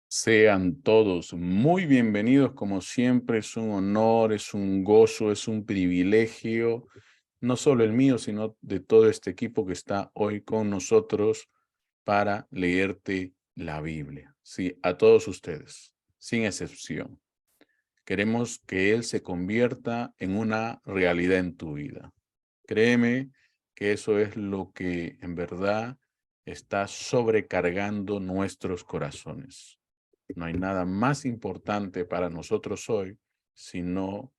Sean todos muy bienvenidos, como siempre. Es un honor, es un gozo, es un privilegio, no solo el mío, sino de todo este equipo que está hoy con nosotros para leerte la Biblia. Sí, a todos ustedes, sin excepción. Queremos que Él se convierta en una realidad en tu vida. Créeme que eso es lo que en verdad está sobrecargando nuestros corazones. No hay nada más importante para nosotros hoy, sino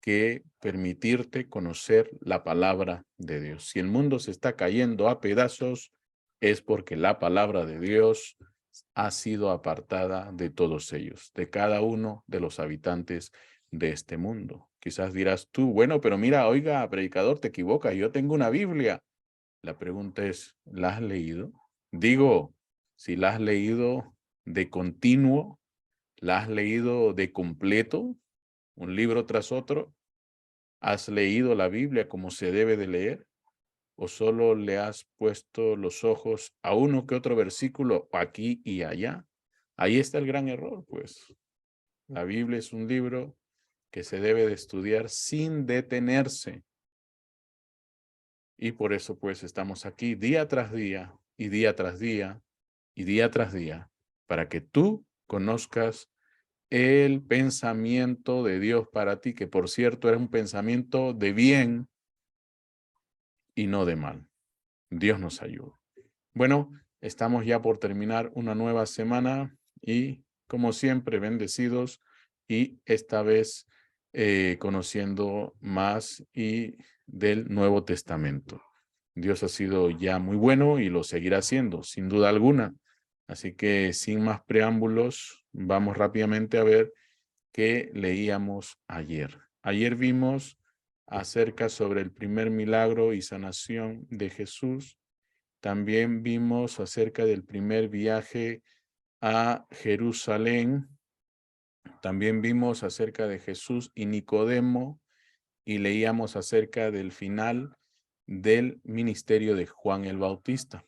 que permitirte conocer la palabra de Dios. Si el mundo se está cayendo a pedazos, es porque la palabra de Dios ha sido apartada de todos ellos, de cada uno de los habitantes de este mundo. Quizás dirás tú, bueno, pero mira, oiga, predicador, te equivocas, yo tengo una Biblia. La pregunta es, ¿la has leído? Digo, si la has leído de continuo, ¿la has leído de completo, un libro tras otro? ¿Has leído la Biblia como se debe de leer? ¿O solo le has puesto los ojos a uno que otro versículo aquí y allá? Ahí está el gran error, pues. La Biblia es un libro que se debe de estudiar sin detenerse. Y por eso, pues, estamos aquí día tras día y día tras día y día tras día para que tú conozcas el pensamiento de Dios para ti, que por cierto era un pensamiento de bien y no de mal. Dios nos ayude. Bueno, estamos ya por terminar una nueva semana y como siempre bendecidos y esta vez conociendo más y del Nuevo Testamento. Dios ha sido ya muy bueno y lo seguirá haciendo, sin duda alguna. Así que sin más preámbulos, vamos rápidamente a ver qué leíamos ayer. Ayer vimos acerca sobre el primer milagro y sanación de Jesús. También vimos acerca del primer viaje a Jerusalén. También vimos acerca de Jesús y Nicodemo y leíamos acerca del final del ministerio de Juan el Bautista.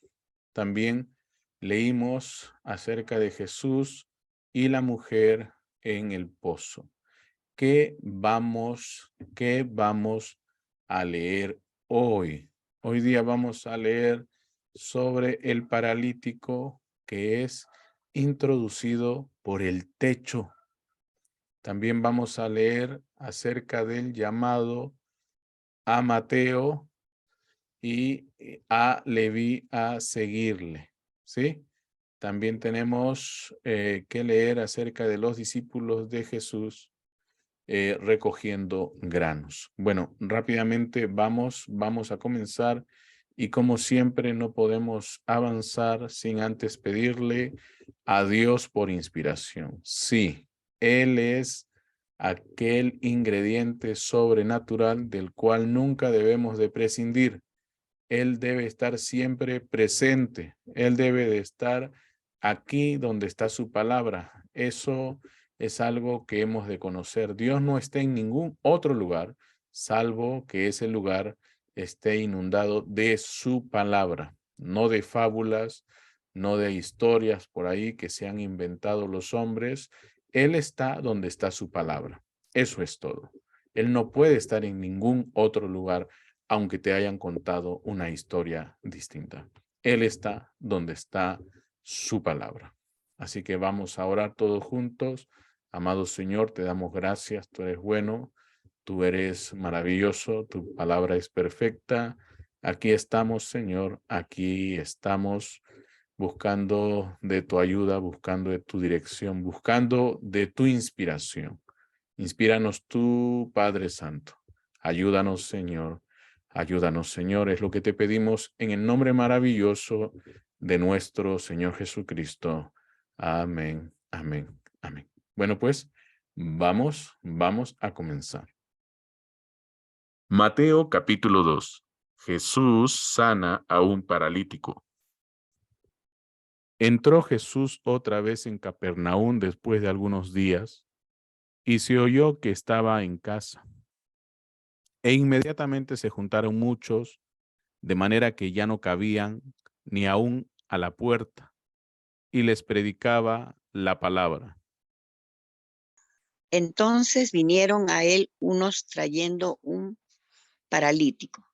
También leímos acerca de Jesús y la mujer en el pozo. ¿Qué vamos a leer hoy? Hoy día vamos a leer sobre el paralítico que es introducido por el techo. También vamos a leer acerca del llamado a Mateo y a Leví a seguirle, ¿sí? También tenemos que leer acerca de los discípulos de Jesús recogiendo granos. Bueno, rápidamente vamos a comenzar y como siempre no podemos avanzar sin antes pedirle a Dios por inspiración. Sí, Él es aquel ingrediente sobrenatural del cual nunca debemos de prescindir. Él debe estar siempre presente. Él debe de estar aquí donde está su palabra. Eso es algo que hemos de conocer. Dios no está en ningún otro lugar, salvo que ese lugar esté inundado de su palabra, no de fábulas, no de historias por ahí que se han inventado los hombres. Él está donde está su palabra. Eso es todo. Él no puede estar en ningún otro lugar aunque te hayan contado una historia distinta. Él está donde está su palabra. Así que vamos a orar todos juntos. Amado Señor, te damos gracias, tú eres bueno, tú eres maravilloso, tu palabra es perfecta. Aquí estamos, Señor, aquí estamos buscando de tu ayuda, buscando de tu dirección, buscando de tu inspiración. Inspíranos tú, Padre Santo. Ayúdanos, Señor. Ayúdanos, Señor, es lo que te pedimos en el nombre maravilloso de nuestro Señor Jesucristo. Amén, amén, amén. Bueno, pues vamos a comenzar. Mateo capítulo 2. Jesús sana a un paralítico. Entró Jesús otra vez en Capernaum después de algunos días y se oyó que estaba en casa. E inmediatamente se juntaron muchos, de manera que ya no cabían ni aún a la puerta, y les predicaba la palabra. Entonces vinieron a él unos trayendo un paralítico,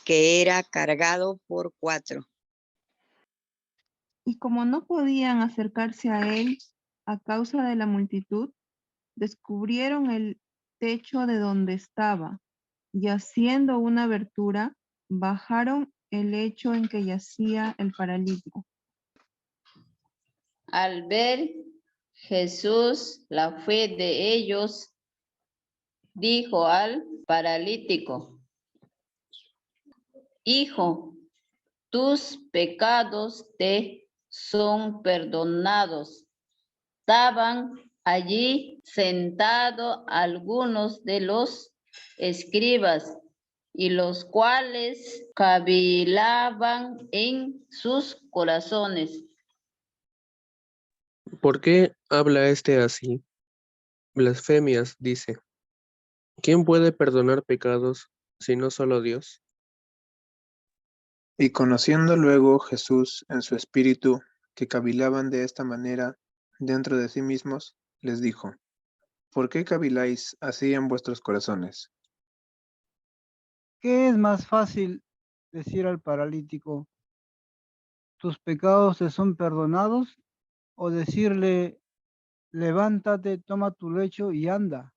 que era cargado por 4. Y como no podían acercarse a él a causa de la multitud, descubrieron el techo de donde estaba, y haciendo una abertura, bajaron el lecho en que yacía el paralítico. Al ver Jesús la fe de ellos, dijo al paralítico: Hijo, tus pecados te son perdonados. Estaban allí sentados algunos de los escribas, y los cuales cavilaban en sus corazones. ¿Por qué habla este así? Blasfemias, dice. ¿Quién puede perdonar pecados sino solo Dios? Y conociendo luego Jesús en su espíritu que cavilaban de esta manera dentro de sí mismos, les dijo: ¿Por qué caviláis así en vuestros corazones? ¿Qué es más fácil decir al paralítico, tus pecados te son perdonados? ¿O decirle, levántate, toma tu lecho y anda?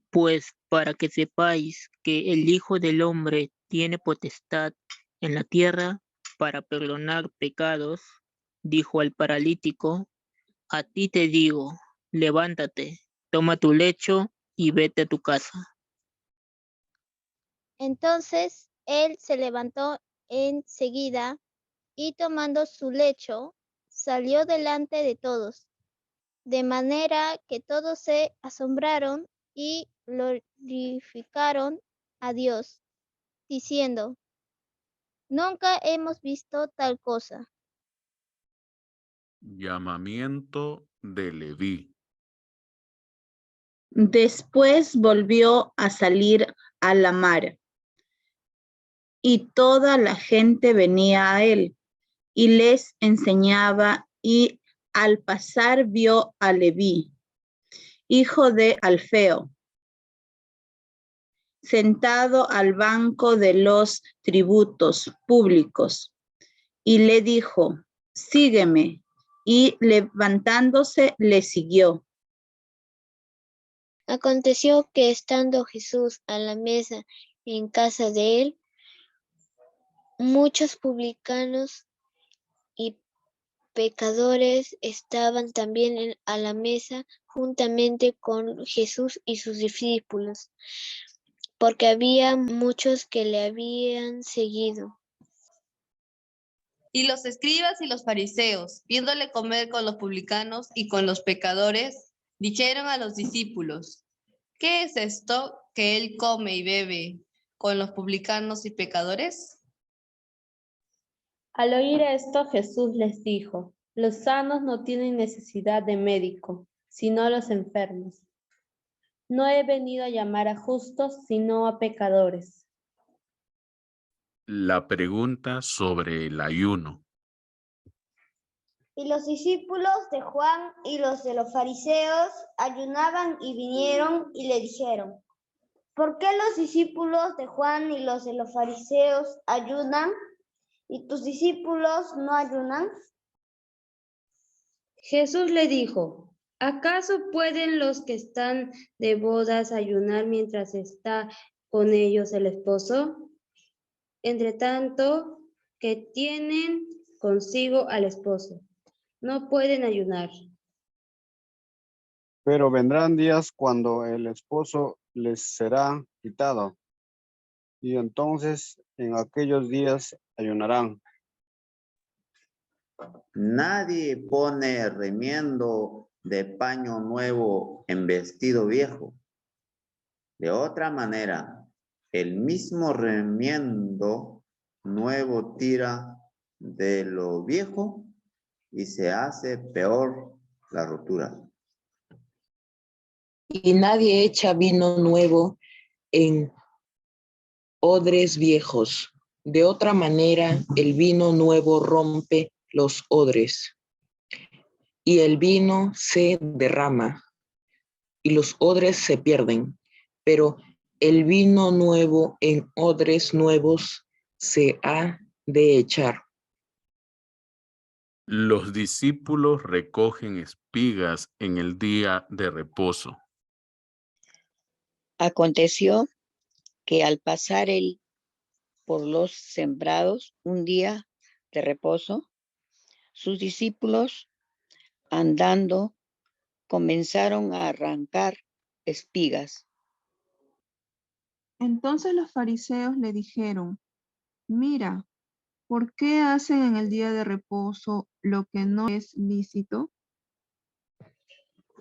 Pues para que sepáis que el Hijo del Hombre tiene potestad en la tierra para perdonar pecados, dijo al paralítico, a ti te digo, levántate, toma tu lecho y vete a tu casa. Entonces él se levantó enseguida y tomando su lecho, salió delante de todos, de manera que todos se asombraron y glorificaron a Dios, diciendo: Nunca hemos visto tal cosa. Llamamiento de Leví. Después volvió a salir a la mar, y toda la gente venía a él, y les enseñaba, y al pasar vio a Leví, hijo de Alfeo, sentado al banco de los tributos públicos, y le dijo: sígueme, y levantándose le siguió. Aconteció que estando Jesús a la mesa en casa de él, muchos publicanos y pecadores estaban también a la mesa juntamente con Jesús y sus discípulos, porque había muchos que le habían seguido. Y los escribas y los fariseos, viéndole comer con los publicanos y con los pecadores, dijeron a los discípulos: ¿Qué es esto que él come y bebe con los publicanos y pecadores? Al oír esto, Jesús les dijo: Los sanos no tienen necesidad de médico, sino los enfermos. No he venido a llamar a justos, sino a pecadores. La pregunta sobre el ayuno. Y los discípulos de Juan y los de los fariseos ayunaban y vinieron y le dijeron: ¿Por qué los discípulos de Juan y los de los fariseos ayunan y tus discípulos no ayunan? Jesús le dijo: ¿Acaso pueden los que están de bodas ayunar mientras está con ellos el esposo? Entre tanto que tienen consigo al esposo, no pueden ayunar. Pero vendrán días cuando el esposo les será quitado, y entonces en aquellos días ayunarán. Nadie pone remiendo de paño nuevo en vestido viejo. De otra manera, el mismo remiendo nuevo tira de lo viejo y se hace peor la rotura. Y nadie echa vino nuevo en odres viejos. De otra manera, el vino nuevo rompe los odres, y el vino se derrama, y los odres se pierden, pero el vino nuevo en odres nuevos se ha de echar. Los discípulos recogen espigas en el día de reposo. Aconteció que al pasar él por los sembrados un día de reposo, sus discípulos, andando, comenzaron a arrancar espigas. Entonces los fariseos le dijeron, mira, ¿por qué hacen en el día de reposo lo que no es lícito?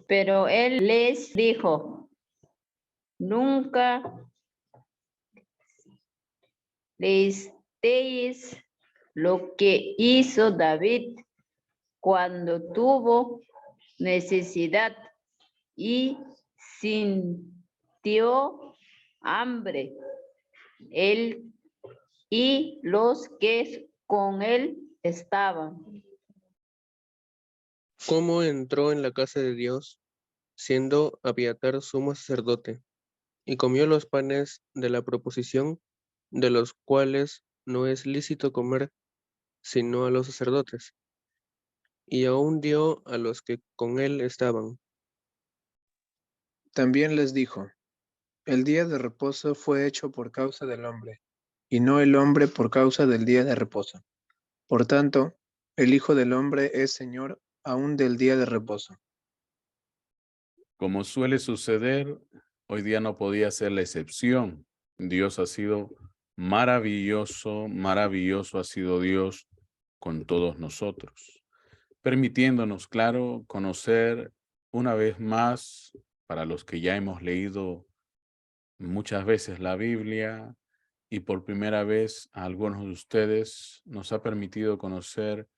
Pero él les dijo, nunca leísteis lo que hizo David cuando tuvo necesidad y sintió hambre, él y los que con él estaban. ¿Cómo entró en la casa de Dios, siendo Abiatar sumo sacerdote, y comió los panes de la proposición, de los cuales no es lícito comer sino a los sacerdotes, y aún dio a los que con él estaban? También les dijo, el día de reposo fue hecho por causa del hombre, y no el hombre por causa del día de reposo. Por tanto, el Hijo del Hombre es Señor aún del día de reposo. Como suele suceder, hoy día no podía ser la excepción. Dios ha sido maravilloso, maravilloso ha sido Dios con todos nosotros, permitiéndonos, claro, conocer una vez más, para los que ya hemos leído muchas veces la Biblia, y por primera vez a algunos de ustedes nos ha permitido conocer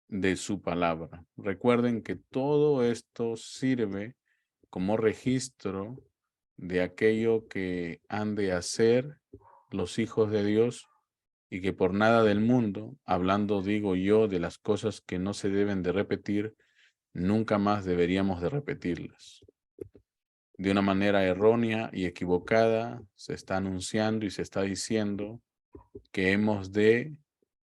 de su palabra. Recuerden que todo esto sirve como registro de aquello que han de hacer los hijos de Dios y que por nada del mundo, hablando digo yo de las cosas que no se deben de repetir, nunca más deberíamos de repetirlas. De una manera errónea y equivocada se está anunciando y se está diciendo que hemos de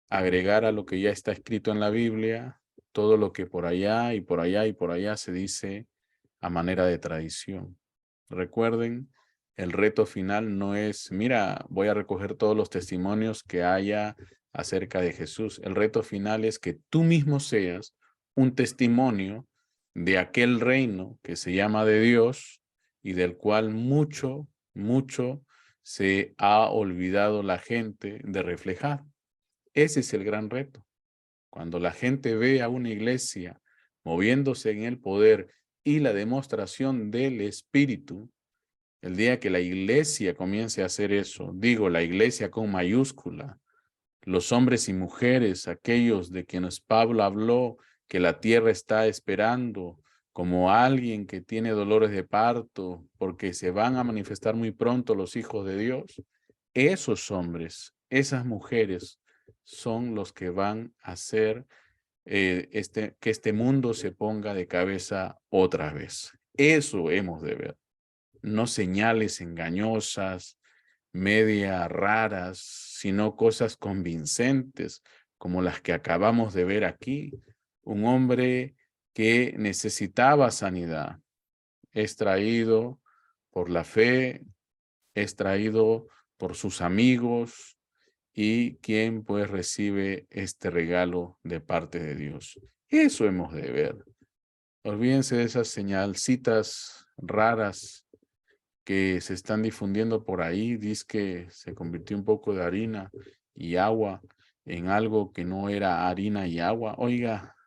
agregar a lo que ya está escrito en la Biblia todo lo que por allá y por allá y por allá se dice a manera de tradición. Recuerden, el reto final no es, mira, voy a recoger todos los testimonios que haya acerca de Jesús. El reto final es que tú mismo seas un testimonio de aquel reino que se llama de Dios y del cual mucho se ha olvidado la gente de reflejar. Ese es el gran reto. Cuando la gente ve a una iglesia moviéndose en el poder y la demostración del Espíritu, el día que la iglesia comience a hacer eso, digo la iglesia con mayúscula, los hombres y mujeres, aquellos de quienes Pablo habló, que la tierra está esperando como alguien que tiene dolores de parto, porque se van a manifestar muy pronto los hijos de Dios, esos hombres, esas mujeres, son los que van a hacer que este mundo se ponga de cabeza otra vez. Eso hemos de ver. No señales engañosas, media raras, sino cosas convincentes, como las que acabamos de ver aquí. Un hombre que necesitaba sanidad, es traído por la fe, es traído por sus amigos, y quien pues recibe este regalo de parte de Dios. Eso hemos de ver. Olvídense de esas señalcitas raras que se están difundiendo por ahí. Dice que se convirtió un poco de harina y agua en algo que no era harina y agua. Oiga,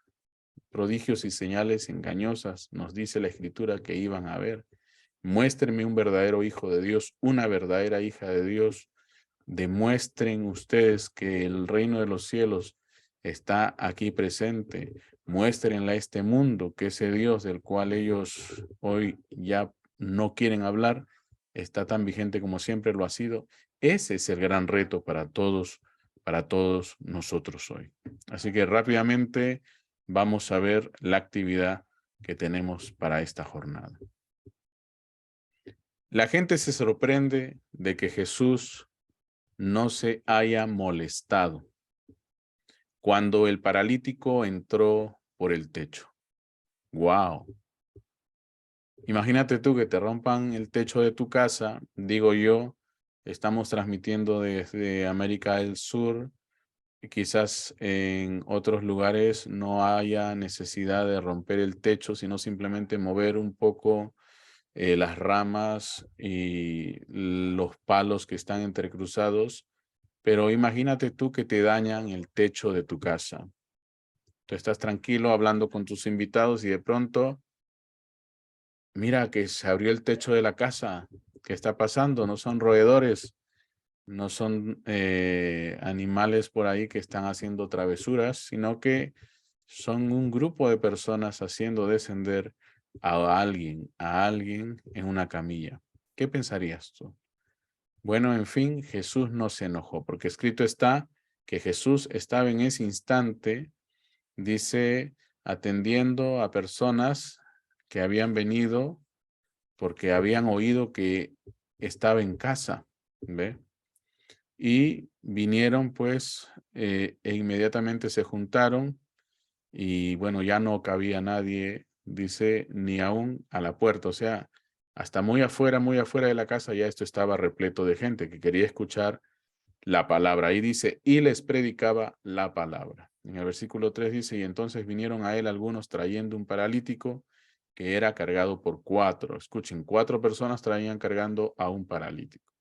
prodigios y señales engañosas, nos dice la Escritura que iban a haber. Muéstrenme un verdadero hijo de Dios, una verdadera hija de Dios. Demuestren ustedes que el reino de los cielos está aquí presente. Muéstrenle a este mundo que ese Dios del cual ellos hoy ya no quieren hablar está tan vigente como siempre lo ha sido. Ese es el gran reto para todos nosotros hoy. Así que rápidamente vamos a ver la actividad que tenemos para esta jornada. La gente se sorprende de que Jesús no se haya molestado cuando el paralítico entró por el techo. ¡Wow! Imagínate tú que te rompan el techo de tu casa. Digo yo, estamos transmitiendo desde América del Sur. Quizás en otros lugares no haya necesidad de romper el techo, sino simplemente mover un poco las ramas y los palos que están entrecruzados. Pero imagínate tú que te dañan el techo de tu casa. Tú estás tranquilo hablando con tus invitados y de pronto, mira que se abrió el techo de la casa. ¿Qué está pasando? No son roedores, no son animales por ahí que están haciendo travesuras, sino que son un grupo de personas haciendo descender a alguien en una camilla. ¿Qué pensarías tú? Bueno, en fin, Jesús no se enojó, porque escrito está que Jesús estaba en ese instante, dice, atendiendo a personas que habían venido porque habían oído que estaba en casa, ¿ve? Y vinieron pues e inmediatamente se juntaron y bueno, ya no cabía nadie, dice, ni aún a la puerta, o sea, hasta muy afuera de la casa ya esto estaba repleto de gente que quería escuchar la palabra. Ahí dice, y les predicaba la palabra. En el versículo 3 dice, y entonces vinieron a él algunos trayendo un paralítico que era cargado por 4. Escuchen, 4 personas traían cargando a un paralítico.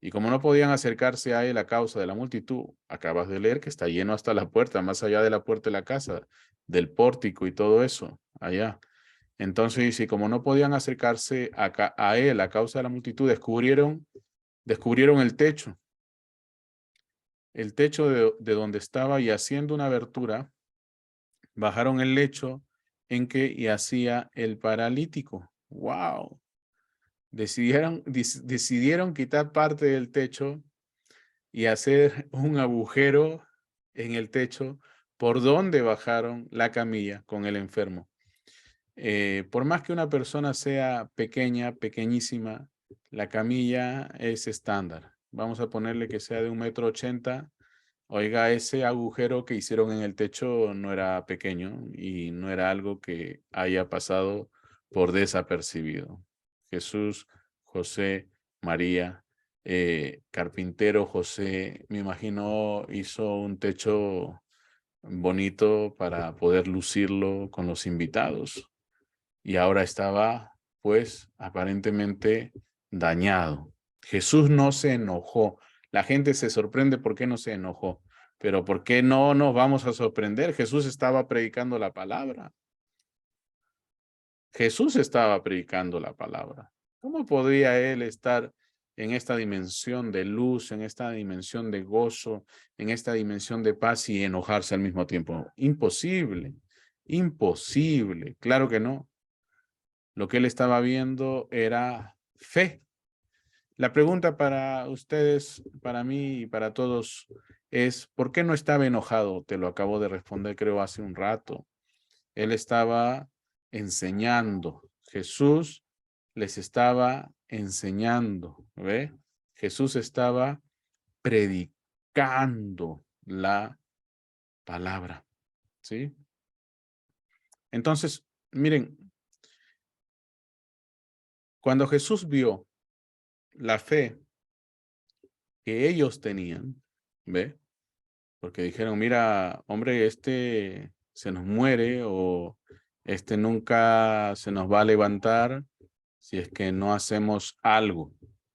Y como no podían acercarse a él a causa de la multitud, acabas de leer que está lleno hasta la puerta, más allá de la puerta de la casa, del pórtico y todo eso, allá. Entonces dice, como no podían acercarse a él a causa de la multitud, descubrieron el techo de donde estaba y haciendo una abertura, bajaron el lecho en que yacía el paralítico. ¡Wow! Decidieron quitar parte del techo y hacer un agujero en el techo por donde bajaron la camilla con el enfermo. Por más que una persona sea pequeña, pequeñísima, la camilla es estándar. Vamos a ponerle que sea de 1,80 m. Oiga, ese agujero que hicieron en el techo no era pequeño y no era algo que haya pasado por desapercibido. Jesús, José, María, carpintero José, me imagino, hizo un techo bonito para poder lucirlo con los invitados. Y ahora estaba, pues, aparentemente dañado. Jesús no se enojó. La gente se sorprende por qué no se enojó. Pero ¿por qué no nos vamos a sorprender? Jesús estaba predicando la palabra. Jesús estaba predicando la palabra. ¿Cómo podría él estar en esta dimensión de luz, en esta dimensión de gozo, en esta dimensión de paz y enojarse al mismo tiempo? Imposible, imposible. Claro que no. Lo que él estaba viendo era fe. La pregunta para ustedes, para mí y para todos es, ¿por qué no estaba enojado? Te lo acabo de responder, creo, hace un rato. Él estaba enseñando. Jesús les estaba enseñando, ¿ve? Jesús estaba predicando la palabra, ¿sí? Entonces, miren, cuando Jesús vio la fe que ellos tenían, ¿ve? Porque dijeron, mira, hombre, este se nos muere o este nunca se nos va a levantar si es que no hacemos algo.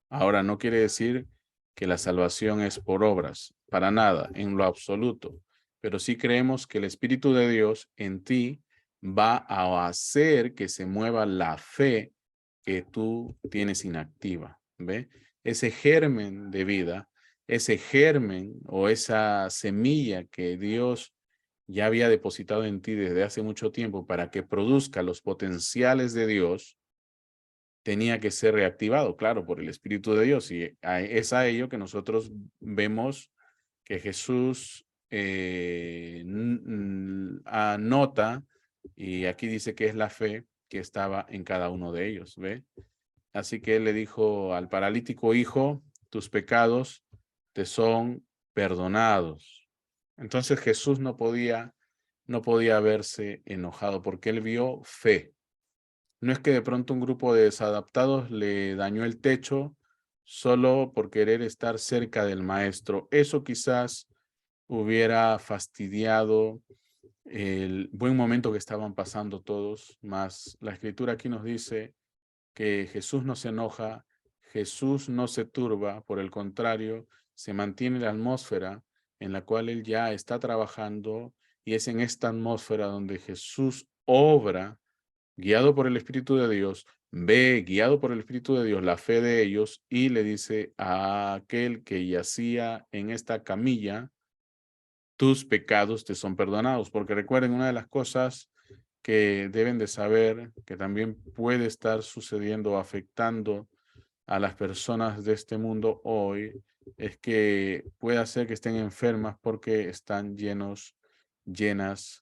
Ahora, no quiere decir que la salvación es por obras, para nada, en lo absoluto. Pero sí creemos que el Espíritu de Dios en ti va a hacer que se mueva la fe que tú tienes inactiva, ¿ve? Ese germen de vida, ese germen o esa semilla que Dios ya había depositado en ti desde hace mucho tiempo para que produzca los potenciales de Dios, tenía que ser reactivado, claro, por el Espíritu de Dios. Y es a ello que nosotros vemos que Jesús anota, y aquí dice que es la fe que estaba en cada uno de ellos, ¿ve? Así que él le dijo al paralítico: hijo, tus pecados te son perdonados. Entonces Jesús no podía verse enojado porque él vio fe. No es que de pronto un grupo de desadaptados le dañó el techo solo por querer estar cerca del maestro. Eso quizás hubiera fastidiado el buen momento que estaban pasando todos, mas la escritura aquí nos dice que Jesús no se enoja, Jesús no se turba, por el contrario, se mantiene la atmósfera en la cual él ya está trabajando, y es en esta atmósfera donde Jesús obra, guiado por el Espíritu de Dios, ve, guiado por el Espíritu de Dios, la fe de ellos, y le dice a aquel que yacía en esta camilla: tus pecados te son perdonados. Porque recuerden, una de las cosas que deben de saber, que también puede estar sucediendo o afectando a las personas de este mundo hoy, es que puede ser que estén enfermas porque están llenas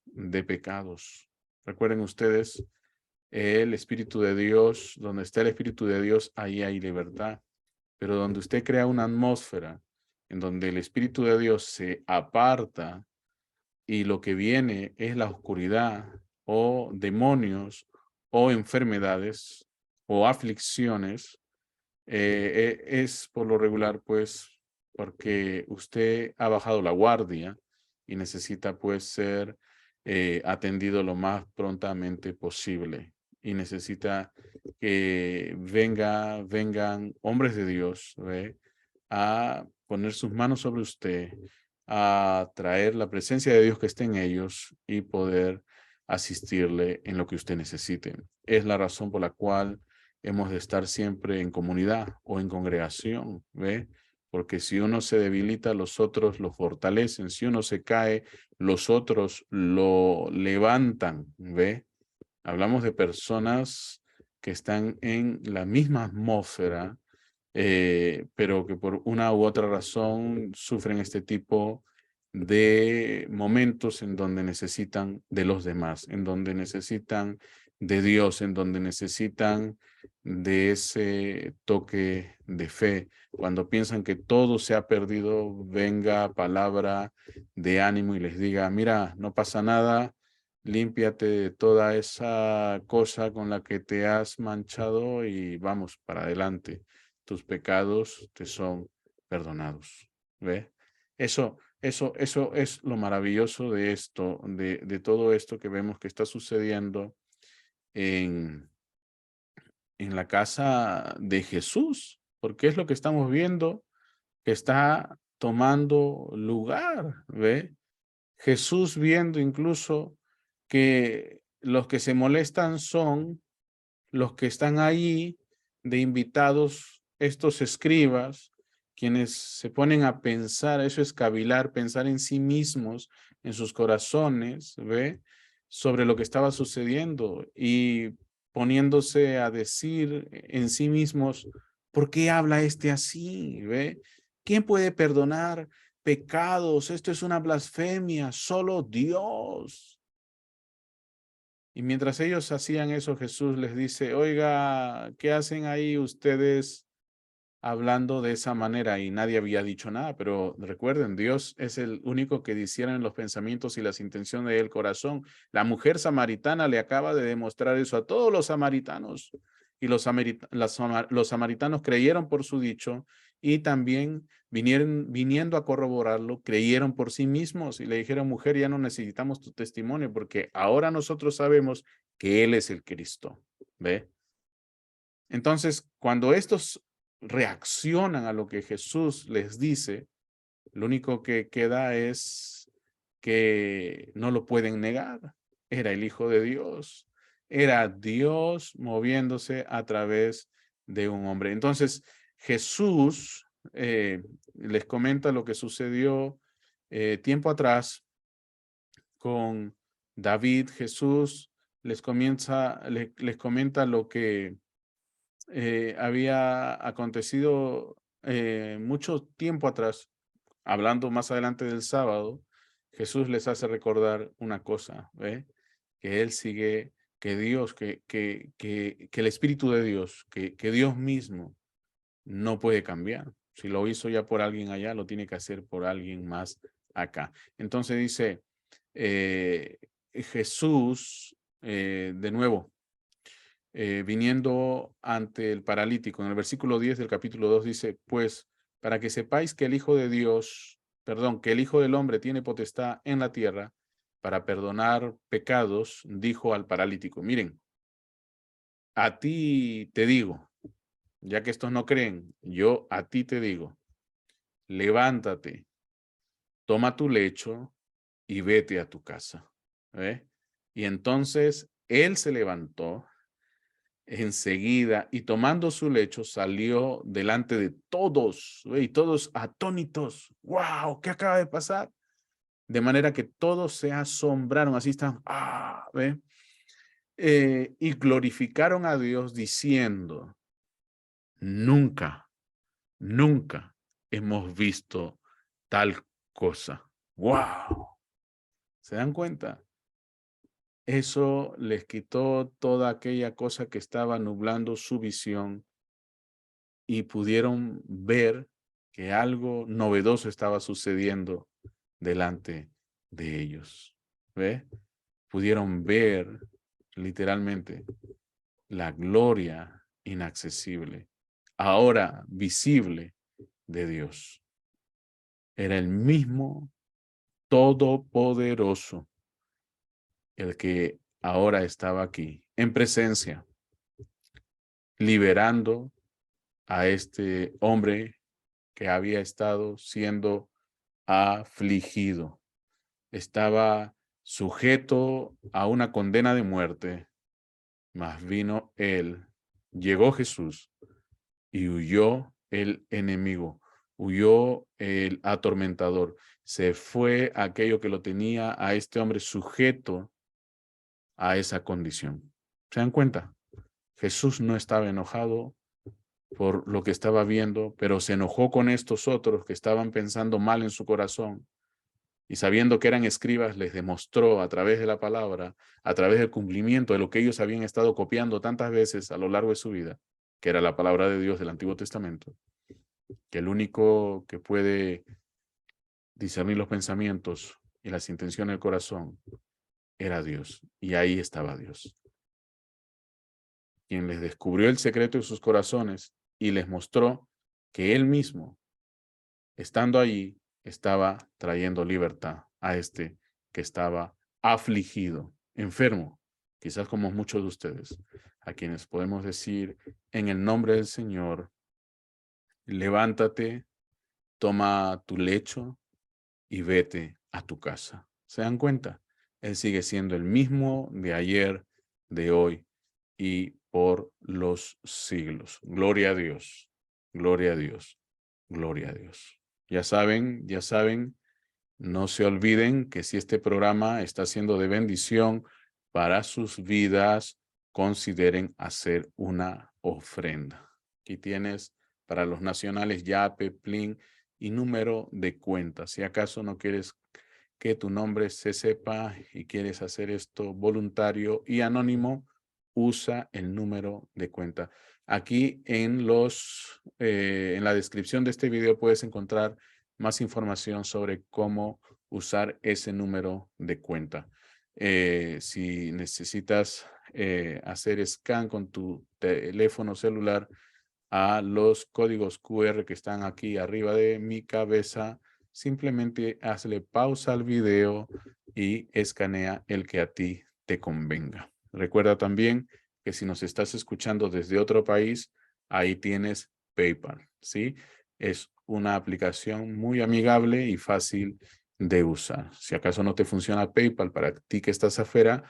de pecados. Recuerden ustedes, el Espíritu de Dios, donde está el Espíritu de Dios, ahí hay libertad. Pero donde usted crea una atmósfera en donde el Espíritu de Dios se aparta y lo que viene es la oscuridad o demonios o enfermedades o aflicciones, es por lo regular pues porque usted ha bajado la guardia y necesita pues ser atendido lo más prontamente posible, y necesita que vengan hombres de Dios, ¿ve?, a poner sus manos sobre usted, a traer la presencia de Dios que esté en ellos y poder asistirle en lo que usted necesite. Es la razón por la cual hemos de estar siempre en comunidad o en congregación, ¿ve? Porque si uno se debilita, los otros lo fortalecen. Si uno se cae, los otros lo levantan, ¿ve? Hablamos de personas que están en la misma atmósfera, pero que por una u otra razón sufren este tipo de momentos en donde necesitan de los demás, en donde necesitan de Dios, en donde necesitan de ese toque de fe. Cuando piensan que todo se ha perdido, venga palabra de ánimo y les diga: mira, no pasa nada, límpiate de toda esa cosa con la que te has manchado y vamos para adelante. Tus pecados te son perdonados. ¿Ve? Eso es lo maravilloso de esto, de todo esto que vemos que está sucediendo en la casa de Jesús, porque es lo que estamos viendo que está tomando lugar, ¿ve? Jesús viendo incluso que los que se molestan son los que están ahí de invitados, estos escribas, quienes se ponen a pensar, eso es cavilar, pensar en sí mismos, en sus corazones, ¿ve?, sobre lo que estaba sucediendo, y poniéndose a decir en sí mismos: ¿por qué habla este así? ¿Ve? ¿Quién puede perdonar pecados? Esto es una blasfemia, solo Dios. Y mientras ellos hacían eso, Jesús les dice: oiga, ¿qué hacen ahí ustedes hablando de esa manera? Y nadie había dicho nada, pero recuerden, Dios es el único que discierne los pensamientos y las intenciones del corazón. La mujer samaritana le acaba de demostrar eso a todos los samaritanos, y los samaritanos creyeron por su dicho, y también viniendo a corroborarlo, creyeron por sí mismos y le dijeron: mujer, ya no necesitamos tu testimonio, porque ahora nosotros sabemos que Él es el Cristo. ¿Ve? Entonces, cuando estos reaccionan a lo que Jesús les dice, lo único que queda es que no lo pueden negar. Era el Hijo de Dios. Era Dios moviéndose a través de un hombre. Entonces, Jesús les comenta lo que sucedió tiempo atrás con David. Jesús les comenta lo que había acontecido mucho tiempo atrás, hablando más adelante del sábado, Jesús les hace recordar una cosa, ¿ve? Que Él sigue, que Dios, que el Espíritu de Dios, que Dios mismo no puede cambiar. Si lo hizo ya por alguien allá, lo tiene que hacer por alguien más acá. Entonces dice Jesús, de nuevo, viniendo ante el paralítico, en el versículo 10 del capítulo 2 dice, pues, para que sepáis que el Hijo de Dios, perdón, que el Hijo del Hombre tiene potestad en la tierra para perdonar pecados, dijo al paralítico, miren, a ti te digo, ya que estos no creen, yo a ti te digo, levántate, toma tu lecho y vete a tu casa. ¿Ve? Y entonces él se levantó enseguida y tomando su lecho salió delante de todos, ¿ve? Y todos atónitos. ¡Wow! ¿Qué acaba de pasar? De manera que todos se asombraron, así están, ¿ve? Y glorificaron a Dios diciendo, nunca hemos visto tal cosa. ¡Wow! ¿Se dan cuenta? Eso les quitó toda aquella cosa que estaba nublando su visión y pudieron ver que algo novedoso estaba sucediendo delante de ellos. ¿Ve? Pudieron ver literalmente la gloria inaccesible, ahora visible de Dios. Era el mismo Todopoderoso, el que ahora estaba aquí, en presencia, liberando a este hombre que había estado siendo afligido. Estaba sujeto a una condena de muerte, mas vino él, llegó Jesús y huyó el enemigo, huyó el atormentador. Se fue aquello que lo tenía a este hombre sujeto a esa condición. ¿Se dan cuenta? Jesús no estaba enojado por lo que estaba viendo, pero se enojó con estos otros que estaban pensando mal en su corazón y sabiendo que eran escribas, les demostró a través de la palabra, a través del cumplimiento de lo que ellos habían estado copiando tantas veces a lo largo de su vida, que era la palabra de Dios del Antiguo Testamento, que el único que puede discernir los pensamientos y las intenciones del corazón era Dios, y ahí estaba Dios, quien les descubrió el secreto de sus corazones y les mostró que Él mismo, estando allí, estaba trayendo libertad a este que estaba afligido, enfermo, quizás como muchos de ustedes, a quienes podemos decir en el nombre del Señor, levántate, toma tu lecho y vete a tu casa. ¿Se dan cuenta? Él sigue siendo el mismo de ayer, de hoy y por los siglos. Gloria a Dios, gloria a Dios, gloria a Dios. Ya saben, no se olviden que si este programa está siendo de bendición para sus vidas, consideren hacer una ofrenda. Aquí tienes para los nacionales Yape, Plin y número de cuenta. Si acaso no quieres que tu nombre se sepa y quieres hacer esto voluntario y anónimo, usa el número de cuenta. Aquí en la descripción de este video puedes encontrar más información sobre cómo usar ese número de cuenta. Si necesitas hacer scan con tu teléfono celular a los códigos QR que están aquí arriba de mi cabeza, simplemente hazle pausa al video y escanea el que a ti te convenga. Recuerda también que si nos estás escuchando desde otro país, ahí tienes PayPal, ¿sí? Es una aplicación muy amigable y fácil de usar. Si acaso no te funciona PayPal para ti que estás afuera,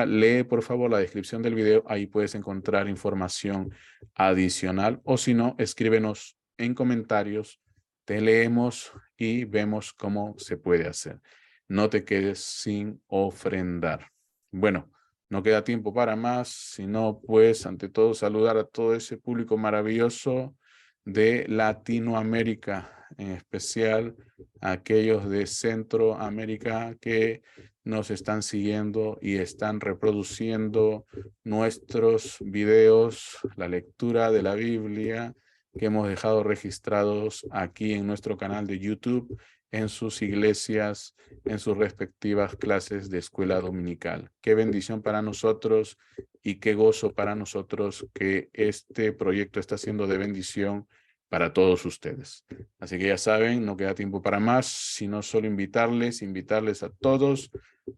lee por favor la descripción del video, ahí puedes encontrar información adicional o si no, escríbenos en comentarios, te leemos y vemos cómo se puede hacer. No te quedes sin ofrendar. Bueno, no queda tiempo para más, sino pues ante todo saludar a todo ese público maravilloso de Latinoamérica, en especial aquellos de Centroamérica que nos están siguiendo y están reproduciendo nuestros videos, la lectura de la Biblia que hemos dejado registrados aquí en nuestro canal de YouTube, en sus iglesias, en sus respectivas clases de escuela dominical. Qué bendición para nosotros y qué gozo para nosotros que este proyecto está siendo de bendición para todos ustedes. Así que ya saben, no queda tiempo para más, sino solo invitarles a todos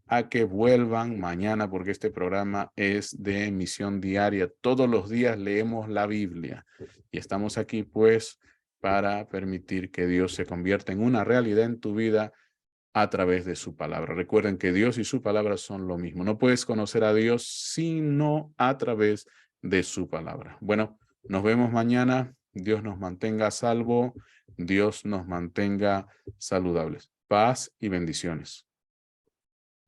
a que vuelvan mañana, porque este programa es de emisión diaria. Todos los días leemos la Biblia y estamos aquí pues para permitir que Dios se convierta en una realidad en tu vida a través de su palabra. Recuerden que Dios y su palabra son lo mismo. No puedes conocer a Dios sino a través de su palabra. Bueno, nos vemos mañana. Dios nos mantenga a salvo. Dios nos mantenga saludables. Paz y bendiciones.